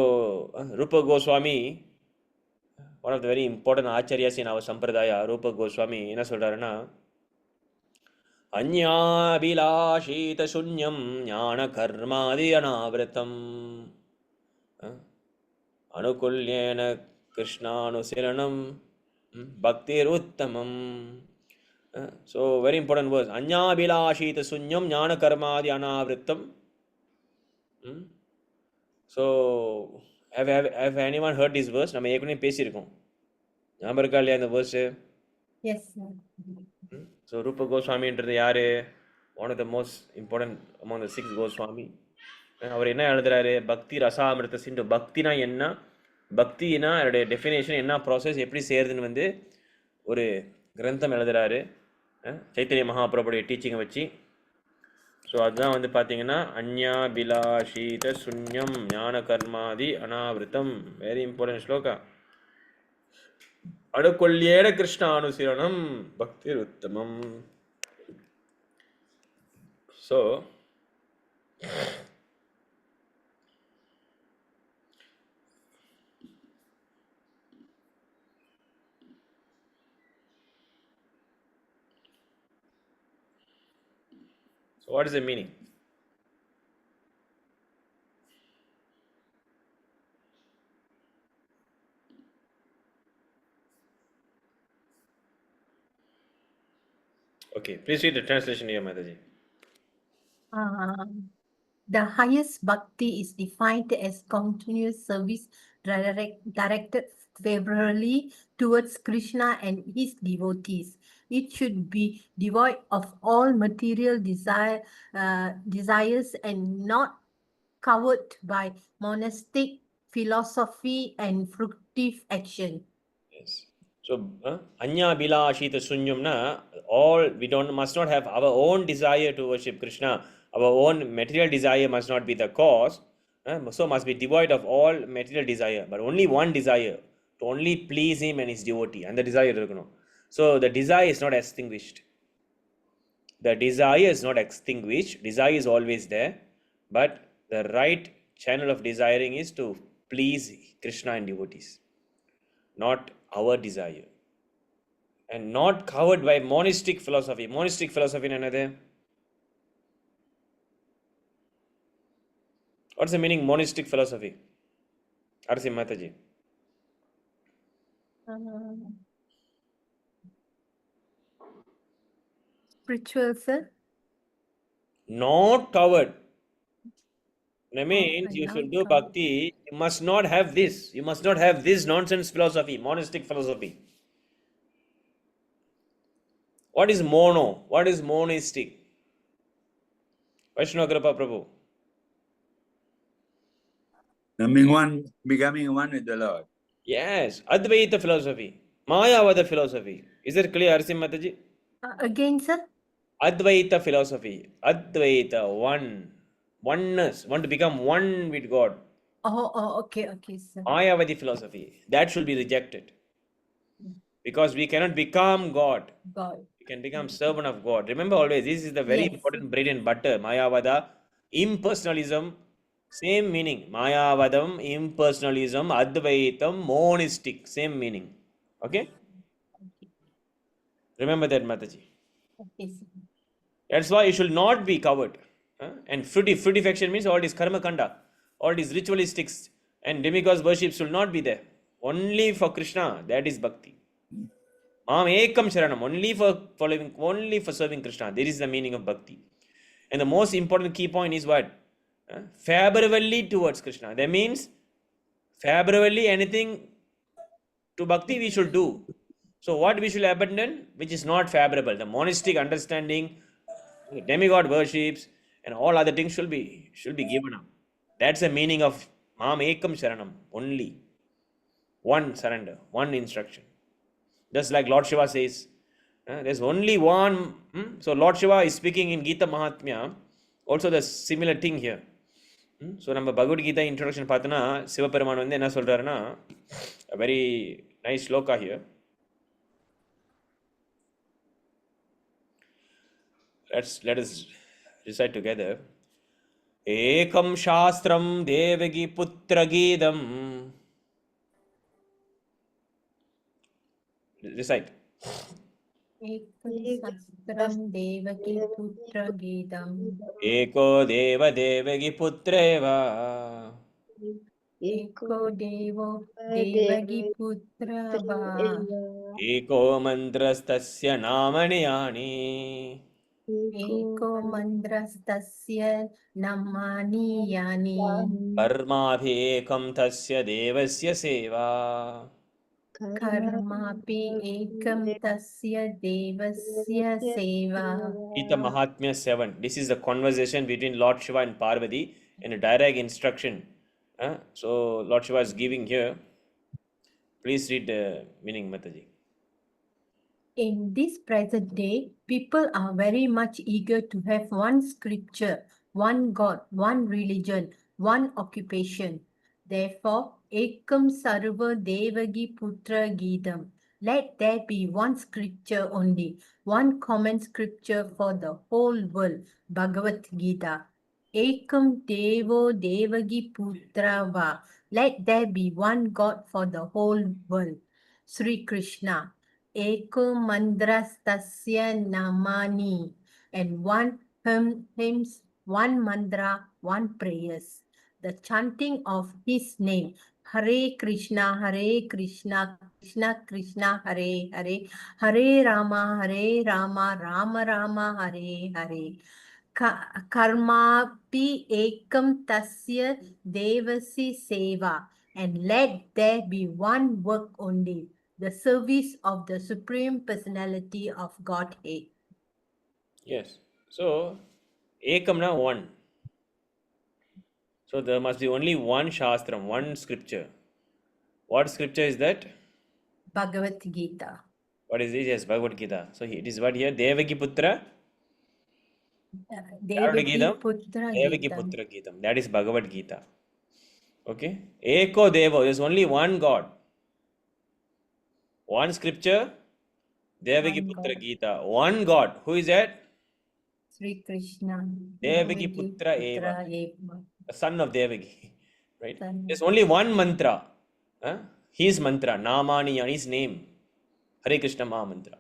Rupa Goswami, one of the very important acharyas in our sampradaya, Rupa Goswami என்ன சொல்றாருன்னா, அந்யாபிலாஷீத சுன்யம் ஞான கர்மாதி அனாவிரதம் அனுகுல்யேன கிருஷ்ணானுசிரணம் பக்திருத்தமம். So very important verse. Anyabilashita sunyam jnana karmadi anavrittam. So have anyone heard this verse? நம்ம ஏற்கனவே பேசியிருக்கோம். ஞாபகம் இருக்கா இல்லையா இந்த verse? Yes, sir. So Rupa Goswamiன்றது யாரு? One of the most important among the 6 Goswami. அவர் என்ன எழுதுறாரு? பக்தி ரசாமிருத சிந்து. பக்தினா என்ன? பக்தினா அதோடைய டெஃபினேஷன் என்ன, ப்ராசஸ் எப்படி செய்யறதுன்னு வந்து ஒரு கிரந்தம் எழுதுறாரு சைத்தன்ய மகாபிரபுடைய டீச்சிங்கை வச்சு. ஸோ அதுதான் வந்து பார்த்தீங்கன்னா அந்யாபிலாஷீத சுன்யம் ஞான கர்மாதி அனாவிருத்தம். Very important sloka. அடக்கொல்லியேட கிருஷ்ணானுசீரணம் பக்தி உத்தமம். So what is the meaning? Okay, please read the translation here, Mataji. The highest bhakti is defined as continuous service directed favorably towards Krishna and his devotees. It should be devoid of all material desires and not covered by monastic philosophy and fruitive action. Yes. So, Anya Bilashita Sunyamna, all we must not have our own desire to worship Krishna. Our own material desire must not be the cause. So must be devoid of all material desire, but only one desire, to only please him and his devotee. And the desire, so the desire is not extinguished. The desire is not extinguished. Desire is always there, but the right channel of desiring is to please Krishna and devotees, not our desire, and not covered by monastic philosophy. Monastic philosophy in another. What's the meaning monastic philosophy? Arsi Mataji. Spiritual, sir? Not covered. That means you not should do covered. bhakti. You must not have this. You must not have this nonsense philosophy, monastic philosophy. What is mono? What is monistic? Vaishnava Kripa Prabhu. Becoming one with the Lord. Yes, Advaita philosophy, Mayavada philosophy. Is it clear, Arsim Mataji? Again, sir? Advaita philosophy, Advaita, oneness, want to become one with God. Okay, sir. Mayavadi philosophy, that should be rejected. Because we cannot become God. God. We can become servant of God. Remember always, this is the very Yes. important bread and butter. Mayavada, impersonalism, same meaning. Mayavadam, impersonalism, Advaitam, monistic, same meaning. Okay? Remember that, Mataji. Okay, sir. That's why you should not be covered. And fruification means all this karma kanda, all these ritualistics and demigods worship should not be there. Only for Krishna, that is bhakti. Mam ekam sharanam, only for following, only for serving Krishna. There is the meaning of bhakti. And the most important key point is what? Favorably towards Krishna. That means favorably anything to bhakti we should do. So what we should abandon, which is not favorable, the monastic understanding, demigod worships, and all other things should be given up. That's the meaning of Mam Ekam Sharanam. Only one surrender, one instruction. Just like Lord Shiva says, There's only one. So Lord Shiva is speaking in Gita Mahatmya. Also the similar thing here. So நம்ம பகவத் Geetha introduction பார்த்தோன்னா சிவபெருமான் வந்து என்ன சொல்கிறாருன்னா very nice shloka here. Let us recite together. Ekam shastram devagi putra geedam. Recite. Ekam sastram devaki putra geetam. Eko deva devagi putreva. Eko devo devagi putra va. Eko mantrastasya namaniyani. Eko mandrastasya namani yani. Karmabhi ekam tasya devasya seva. Karmapi ekam tasya devasya seva. Gita Mahatmya 7. This is the conversation between Lord Shiva and Parvati in a direct instruction. So Lord Shiva is giving here. Please read the meaning, Mataji. In this present day, people are very much eager to have one scripture, one God, one religion, one occupation. Therefore, Ekam Sarva Devagi Putra Geetam. Let there be one scripture only, one common scripture for the whole world, Bhagavad Gita. Ekam Devo Devagi Putra Va. Let there be one God for the whole world, Sri Krishna. Eko mandrastasya namani, and one hymns, one mantra, one prayers. The chanting of his name, Hare Krishna, Krishna Krishna, Hare Hare, Hare Rama, Rama Rama, Hare Hare. Karmapi ekam tasya devasi seva, and let there be one work only, the service of the Supreme Personality of Godhead. Yes. So Ekamna one. So there must be only one Shastram, one scripture. What scripture is that? Bhagavad Gita. What is this? Yes, Bhagavad Gita. So it is what here? Devaki Putra. Devaki Putra Devaki Gita. Putra Geetam. That is Bhagavad Gita. Okay. Eko Devo. There is only one God. One scripture. Devaki One Putra God. Gita. One God. Who is that? Sri Krishna. Devaki Putra Eva. The son of Devaki. Right? There's only one mantra. His mantra. Namani, his name. Hare Krishna Maha Mantra.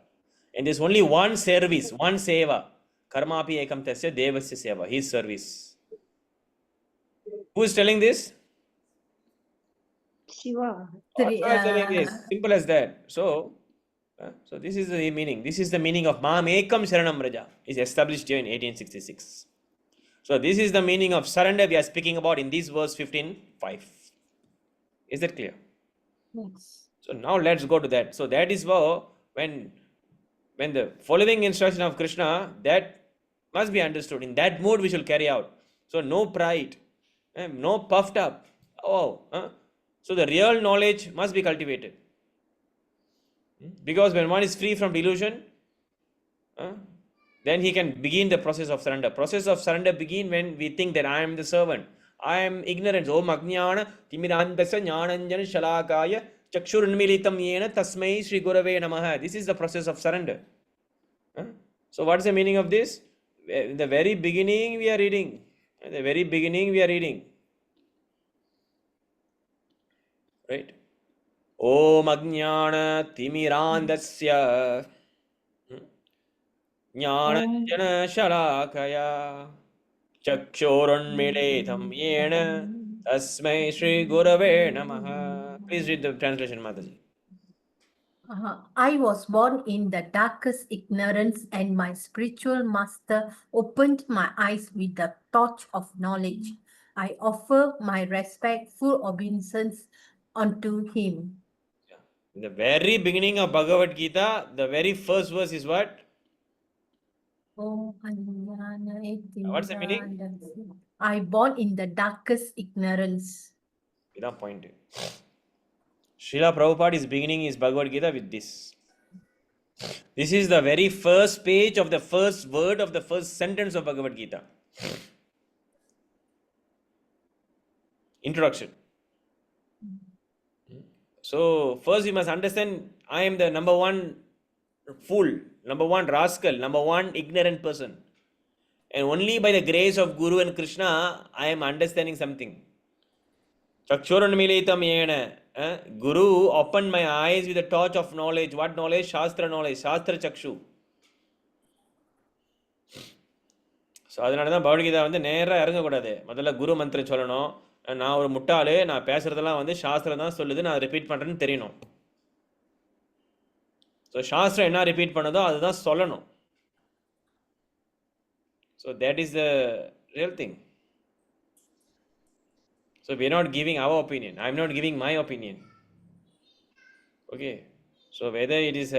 And there's only one service, one seva. Karmapi ekam tasya devasya seva. His service. Who is telling this? Shiva. Shiva is telling this. Simple as that. So this is the meaning. This is the meaning of Mam Ekam Sharanam Raja. Is established here in 1866. So this is the meaning of surrender we are speaking about in this verse 15:5. Is that clear? Yes. So now let's go to that. So that is when the following instruction of Krishna, that must be understood. In that mood we shall carry out. So no pride, no puffed up. So the real knowledge must be cultivated. Because when one is free from delusion, then he can begin the process of surrender. Process of surrender begin when we think that I am the servant. I am ignorant. Om Ajnana Timirandasya Jnananjana Shalakaya Chakshurunmilitam Yena Tasmai Shri Gurave Namaha. This is the process of surrender. So what is the meaning of this? In the very beginning we are reading. In the very beginning we are reading. Right? Om Ajnana Timirandasya Jnananjana Shalakaya Chakshurunmilitam Yena Tasmai Shri Gurave Namaha. Please read the translation, Mataji. I was born in the darkest ignorance, and my spiritual master opened my eyes with the torch of knowledge. I offer my respectful obeisance unto him. In the very beginning of Bhagavad Gita, the very first verse is what? What's the meaning? I born in the darkest ignorance. Idan point. Srila Prabhupada is beginning his Bhagavad Gita with this. This is the very first page of the first word of the first sentence of Bhagavad Gita. Introduction. So, first you must understand I am the number one fool, number one rascal, number one ignorant person. And only by the grace of Guru and Krishna, I am understanding something. Chakshuranmilitam yena. Guru opened my eyes with a torch of knowledge. What knowledge? Shastra knowledge. Shastra Chakshu. So அதனால தான் பகவத்கீதா வந்து நேராக இறங்கக்கூடாது. முதல்ல குரு மந்திரம் சொல்லணும். நான் ஒரு முட்டாளு, நான் பேசுகிறதெல்லாம் வந்து சாஸ்திரம் தான் சொல்லுது, நான் ரிப்பீட் பண்ணுறேன்னு தெரியணும். ஸோ சாஸ்திரம் என்ன ரிப்பீட் பண்ணதோ அதுதான் சொல்லணும். So that is the real thing. So we are not giving our opinion. I am not giving my opinion. Okay. So whether it is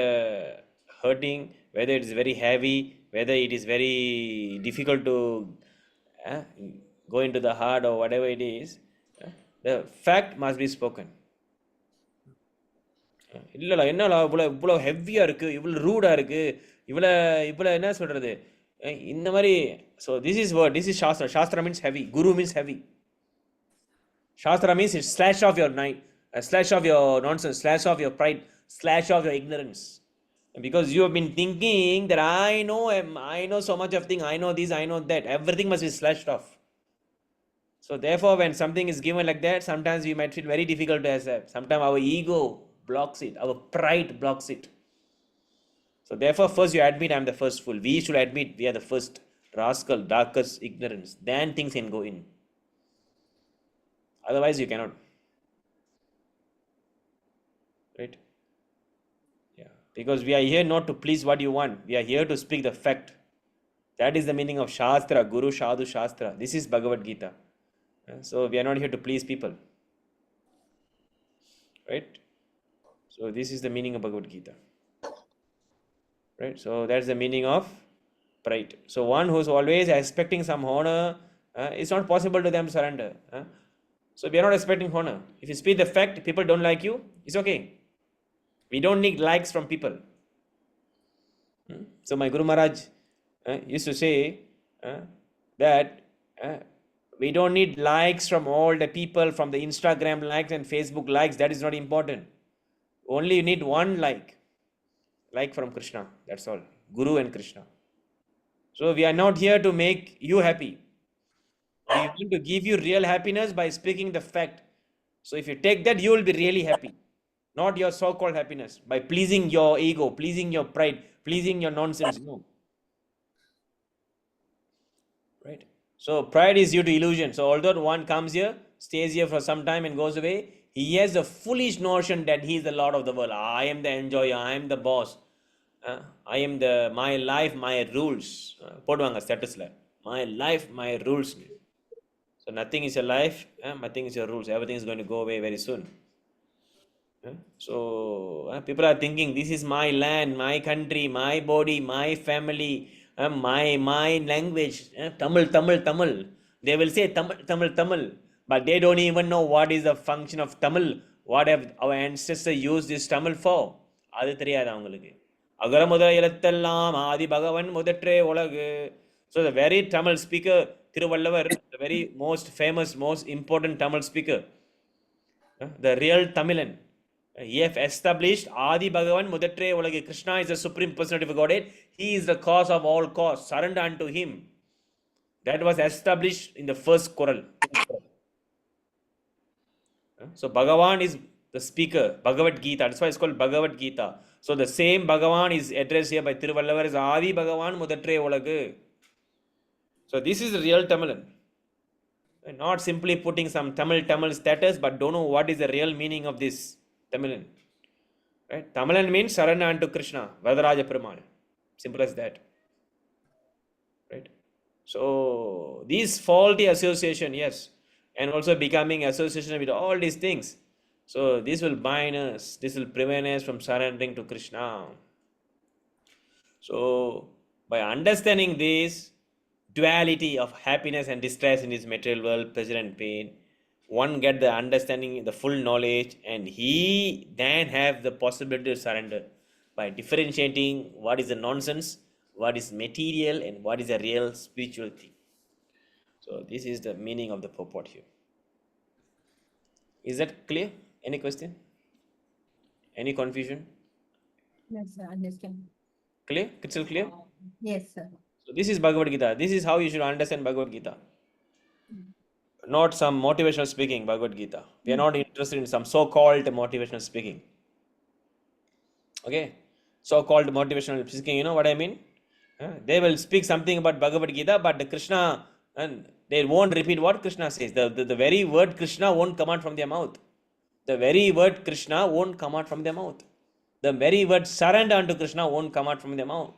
hurting, whether it is very heavy, whether it is very difficult to go into the heart or whatever it is, the fact must be spoken. இல்லைல்ல என்னடா இவ்வளோ ஹெவியாக இருக்குது, இவ்வளோ ரூடாக இருக்குது, இவ்வளோ என்ன சொல்கிறது இந்த மாதிரி. So this is word, this is சாஸ்திரம். சாஸ்திரம் means heavy, Guru means heavy. Shastra means it slash off your night, slash off your nonsense, slash off your pride, slash off your ignorance. Because you have been thinking that I know so much of thing, I know this, I know that. Everything must be slashed off. So therefore, when something is given like that, sometimes we might feel very difficult to accept. Sometimes our ego blocks it, our pride blocks it. So therefore, first you admit I am the first fool. We should admit we are the first rascal, darkest ignorance. Then things can go in. Otherwise, you cannot. Right? Yeah. Because we are here not to please what you want. We are here to speak the fact. That is the meaning of Shastra, Guru, Sadhu, Shastra. This is Bhagavad Gita. So we are not here to please people. Right? So this is the meaning of Bhagavad Gita. Right? So that's the meaning of pride. So one who is always expecting some honor, it's not possible to them surrender. So we are not expecting honor. If you speak the fact, people don't like you, it's okay. We don't need likes from people. So my Guru Maharaj used to say that we don't need likes from all the people, from the Instagram likes and Facebook likes. That is not important. Only you need one like from Krishna. That's all. Guru and Krishna. So we are not here to make you happy. We want to give you real happiness by speaking the fact. So if you take that, you will be really happy. Not your so-called happiness by pleasing your ego, pleasing your pride, pleasing your nonsense. No. Right? So pride is due to illusion. So although one comes here, stays here for some time and goes away, he has a foolish notion that he is the Lord of the world. I am the enjoyer. I am the boss. I am my life, my rules. போடுவாங்க ஸ்டேட்டஸில் my life, my rules. So nothing is your life, nothing is your rules. Everything is going to go away very soon. So people are thinking, this is my land, my country, my body, my family, my language. Tamil. They will say Tamil. But they don't even know what is the function of Tamil. What have our ancestors used this Tamil for? அது தெரியாது அவங்களுக்கு. அகர முதல எழுத்தெல்லாம் ஆதி பகவன் முதற்றே உலகு. So the very Tamil speaker, Thiruvallavar, the very most famous, most important Tamil speaker, the real Tamilan, he have established Adi Bhagavan Mudatre Ulage. Krishna is the supreme personality of Godhead. He is the cause of all cause. Surrender unto him. That was established in the first choral. So Bhagavan is the speaker, Bhagavad Gita. That's why it's called Bhagavad Gita. So the same Bhagavan is addressed here by Thiruvallavar as Adi Bhagavan Mudatre Ulage. So this is the real Tamilan. Not simply putting some Tamil status, but don't know what is the real meaning of this Tamilan. Right? Tamilan means surrender unto Krishna, Vadaraja Perumal. Simple as that. Right? So these faulty association, yes, and also becoming association with all these things. So this will bind us. This will prevent us from surrendering to Krishna. So by understanding this duality of happiness and distress in this material world, pleasure and pain, one get the understanding, the full knowledge, and he then have the possibility to surrender. by differentiating what is the nonsense, what is material, and what is a real spiritual thing. So this is the meaning of the purport here. Is that clear? Any question? Any confusion? Yes, sir, understand. Clear? Crystal clear? Yes, sir. So this is Bhagavad Gita. This is how you should understand Bhagavad Gita. Not some motivational speaking Bhagavad Gita. We are not interested in some so-called motivational speaking. Okay? So-called motivational speaking, you know what I mean? They will speak something about Bhagavad Gita, but the Krishna, and they won't repeat what Krishna says. The very word Krishna won't come out from their mouth. The very word Krishna won't come out from their mouth. The very word surrender unto Krishna won't come out from their mouth.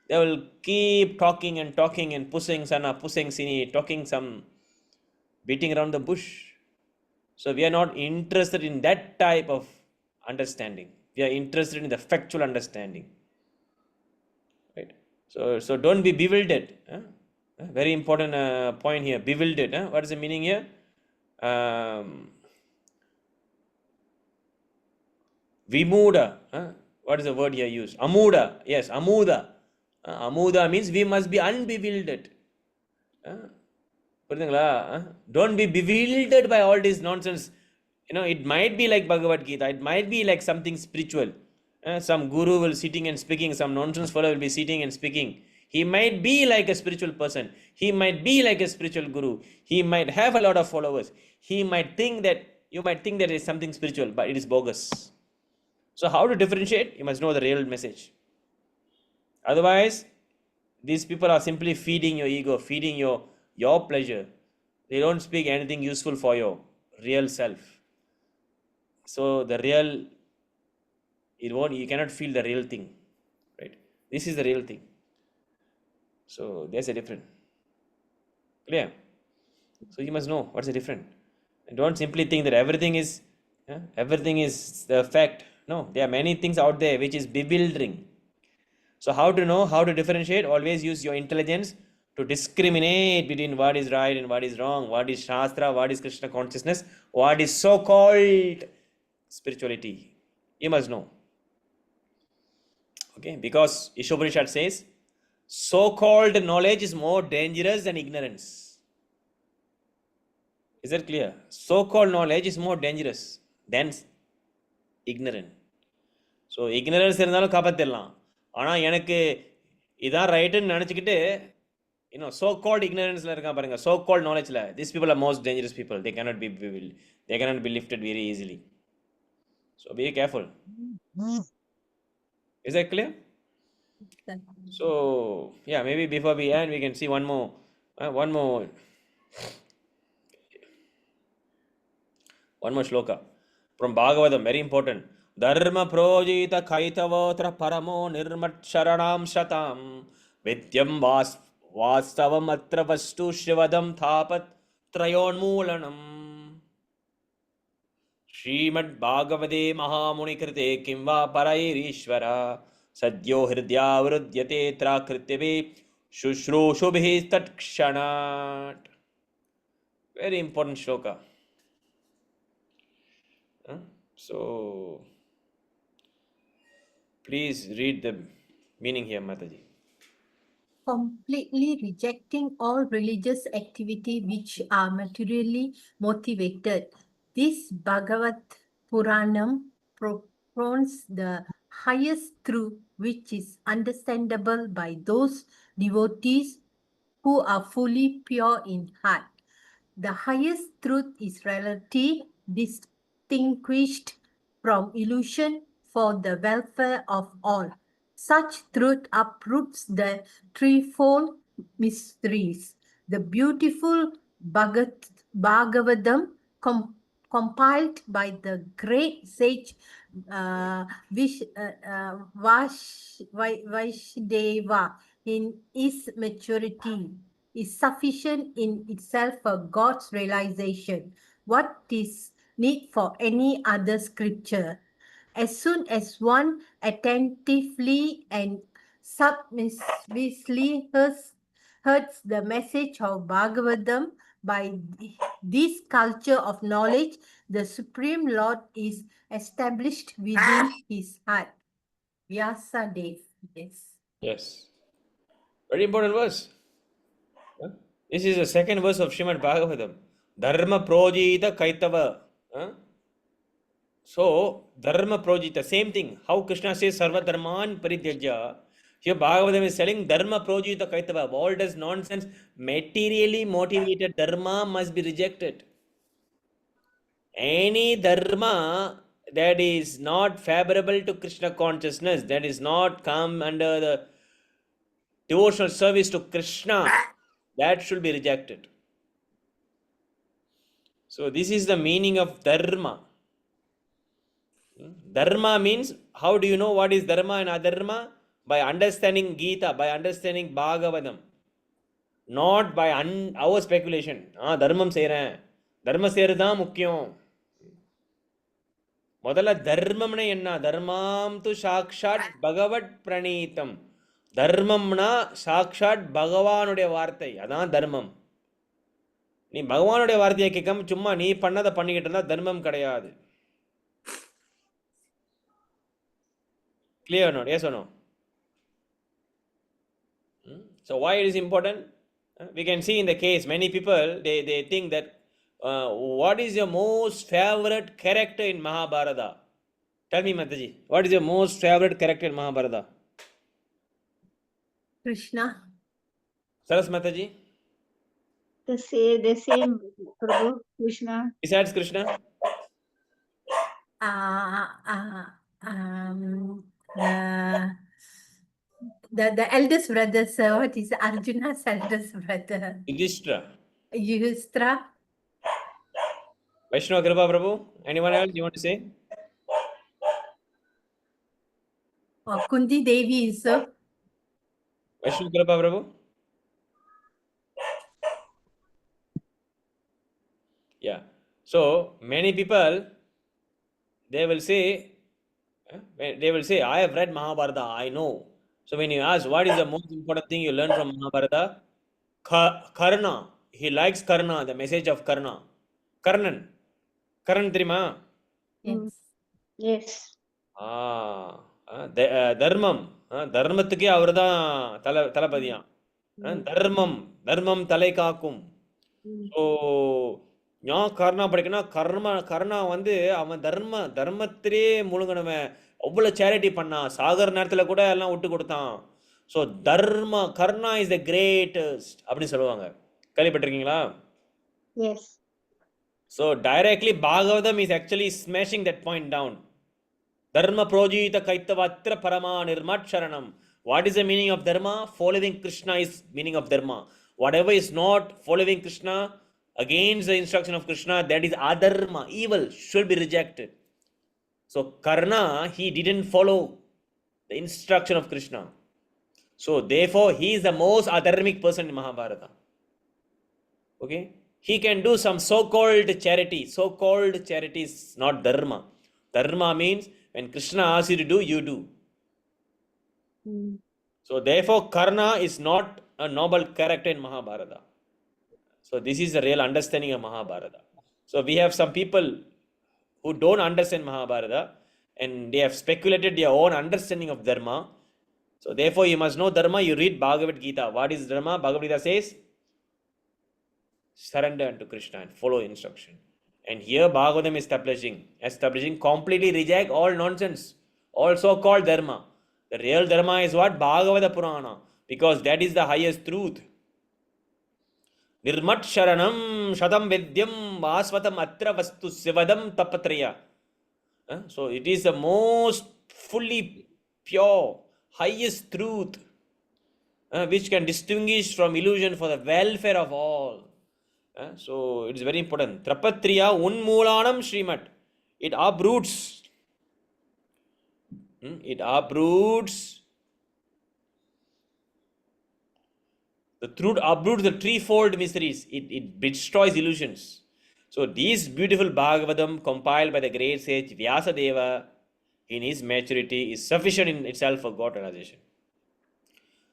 They will keep talking and talking and pushing sana, pushing sini, talking some beating around the bush. So we are not interested in that type of understanding. We are interested in the factual understanding. Right? So don't be bewildered. Very important point here. Bewildered. What is the meaning here? Vimuda. What is the word here used? Amuda. Yes, amuda. Amuda means we must be unbewildered. Don't be bewildered by all this nonsense. It might be like Bhagavad Gita. It might be like something spiritual. Some guru will sitting and speaking. Some nonsense fellow will be sitting and speaking. He might be like a spiritual person. He might be like a spiritual guru. He might have a lot of followers. You might think that it is something spiritual, but it is bogus. So how to differentiate? You must know the real message. Otherwise, these people are simply feeding your ego, feeding your pleasure. They don't speak anything useful for your real self. So the real, you cannot feel the real thing, right? This is the real thing. So there's a difference. Clear? So you must know what's the difference. And don't simply think that everything is the fact. No, there are many things out there which is bewildering. So how to know, how to differentiate? Always use your intelligence to discriminate between what is right and what is wrong, what is Shastra, what is Krishna consciousness, what is so-called spirituality. You must know. Okay, because Ishopanishad says, so-called knowledge is more dangerous than ignorance. Is that clear? So-called knowledge is more dangerous than ignorance. So ignorance இருந்தாலும் காப்பாற்றிடலாம். ஆனால் எனக்கு இதான் ரைட்டுன்னு நினச்சிக்கிட்டு so called ignoranceல இருக்கான் பாருங்க, so called knowledgeல, these people are most dangerous people. They cannot be lifted very easily. So be careful. Is that clear? So yeah, maybe before we end, we can see one more shloka from Bhagavatam, very important. Dharma projita kaitavotra paramo nirmat sharanam shatam vidyam vastavam atra vastu shivadam thapat trayonmulanam. Srimad Bhagavade Mahamuni Krite Kimva Parairishvara Sadyo Hridya Vrudyate Trakrityave Shushrusubhi Tatshanat. Very important shloka. So please read the meaning here, Mataji. Completely rejecting all religious activity which are materially motivated. This Bhagavad Puranam propounds the highest truth which is understandable by those devotees who are fully pure in heart. The highest truth is reality distinguished from illusion for the welfare of all. Such truth uproots the threefold mysteries. The beautiful Bhagavatam compiled by the great sage Vashdeva in its maturity is sufficient in itself for God's realization. What is need for any other scripture? As soon as one attentively and submissively hears the message of Bhagavatam, by this culture of knowledge, the Supreme Lord is established within his heart. Vyasa Dev. Yes. Yes. Very important verse. Huh? This is the second verse of Srimad Bhagavatam. Dharma projita kaitava. Huh? So, dharma projita, same thing. How Krishna says sarva dharman parityajya. Here Bhagavatam is telling dharma projita kaitava. All this nonsense, materially motivated dharma must be rejected. Any dharma that is not favorable to Krishna consciousness, that is not come under the devotional service to Krishna, that should be rejected. So this is the meaning of dharma. Dharma means, how do you know what is dharma and adharma? By understanding Gita, by understanding Bhagavatam. Not by our speculation. தர்மம் செய்கிறேன், தர்மம் செய்கிறது தான் முக்கியம். முதல்ல தர்மம்னா என்ன? தர்மாம் து சாக்ஷாத் பகவத் பிரணீதம். தர்மம்னா சாக்ஷாத் பகவானுடைய வார்த்தை, அதான் தர்மம். நீ பகவானுடைய வார்த்தையை கேட்காம சும்மா நீ பண்ணதை பண்ணிக்கிட்டு இருந்தா தர்மம் கிடையாது. Clear or not? Yes or no? So why it is important? We can see in the case, many people, they think that what is your most favorite character in Mahabharata? Tell me, Mataji, what is your most favorite character in Mahabharata? Krishna. Saras Mataji? The same, Prabhu, Krishna. Besides Krishna? The eldest brother, sir. What is Arjuna's eldest brother? Yudhishthira. Yudhishthira. Vaishnava Kripa Prabhu? Anyone else you want to say? Kunti Devi, sir. Vaishnava Kripa Prabhu? Yeah. So many people, they will say, I have read Mahabharata, I know. So when you ask what is the most important thing you learn from Mahabharata, Karna, he likes Karna, the message of Karna. Karnan தெரியுமா? Yes. Yes. தர்மம், தர்மத்துக்கே அவர் தான் தளபதியாம். தர்மம் தலை காக்கும். So நான் கர்ணா படிக்கணும். கர்ணா வந்து அவன் தர்மத்திலே முழுங்கினவன், அவ்வளோ சேரிட்டி பண்ணான், சாகர் நேரத்தில் கூட எல்லாம் விட்டு கொடுத்தான். So Karna is the greatest அப்படின்னு சொல்லுவாங்க. கேள்விப்பட்டிருக்கீங்களா? Yes. So directly Bhagavatam is actually smashing that point down. Dharma projita kaitavatra parama nirmat sharanam. What is the meaning of dharma? Following Krishna is meaning of dharma. Whatever is not following Krishna, against the instruction of Krishna, that is adharma, evil, should be rejected. So Karna, he didn't follow the instruction of Krishna. So therefore he is the most adharmic person in Mahabharata. Okay? He can do some so-called charity. So-called charity is not dharma. Dharma means when Krishna asks you to do, you do. So therefore Karna is not a noble character in Mahabharata. So this is the real understanding of Mahabharata. So we have some people who don't understand Mahabharata and they have speculated their own understanding of dharma. So therefore you must know dharma. You read Bhagavad Gita. What is dharma? Bhagavad Gita says, surrender unto Krishna and follow instruction. And here Bhagavatam is establishing completely reject all nonsense, all so-called dharma. The real dharma is what? Bhagavata Purana, because that is the highest truth. Nirmat sharanam shatam vedyam vasvatam atra vastu sivadam tapatraya. So it is the most fully pure, highest truth, which can distinguish from illusion for the welfare of all. So it is very important. Trapatriya unmoolanam Srimat. It uproots. It uproots. The truth uproots the threefold mysteries. It destroys illusions. So these beautiful Bhagavatam compiled by the great sage Vyasadeva in his maturity is sufficient in itself for God realization.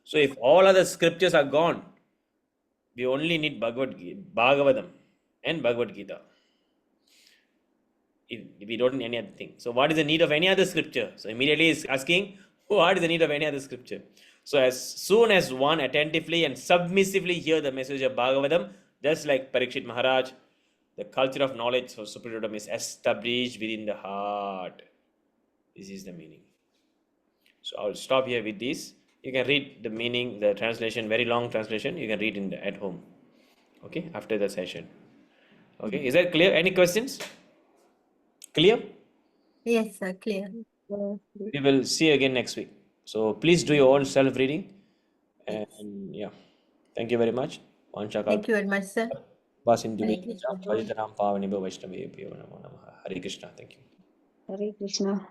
So if all other scriptures are gone, we only need Bhagavatam and Bhagavad Gita. If we don't need any other thing. So what is the need of any other scripture? So immediately is asking, What is the need of any other scripture? So as soon as one attentively and submissively hear the message of Bhagavatam, just like Parikshit Maharaj, the culture of knowledge for Supratim is established within the heart. This is the meaning. So I'll stop here with this. You can read the meaning, the translation, very long translation. You can read at home. Okay, after the session. Okay, is that clear? Any questions? Clear? Yes, sir, clear. We will see you again next week. So please do your own self-reading. And yeah, thank you very much. Thank you very much, sir. Vasin Hare Dubhi, Krishna. Pajitanam Pavani Vaishnavibhyo Namo Namaha. Hare Krishna. Thank you. Hare Krishna.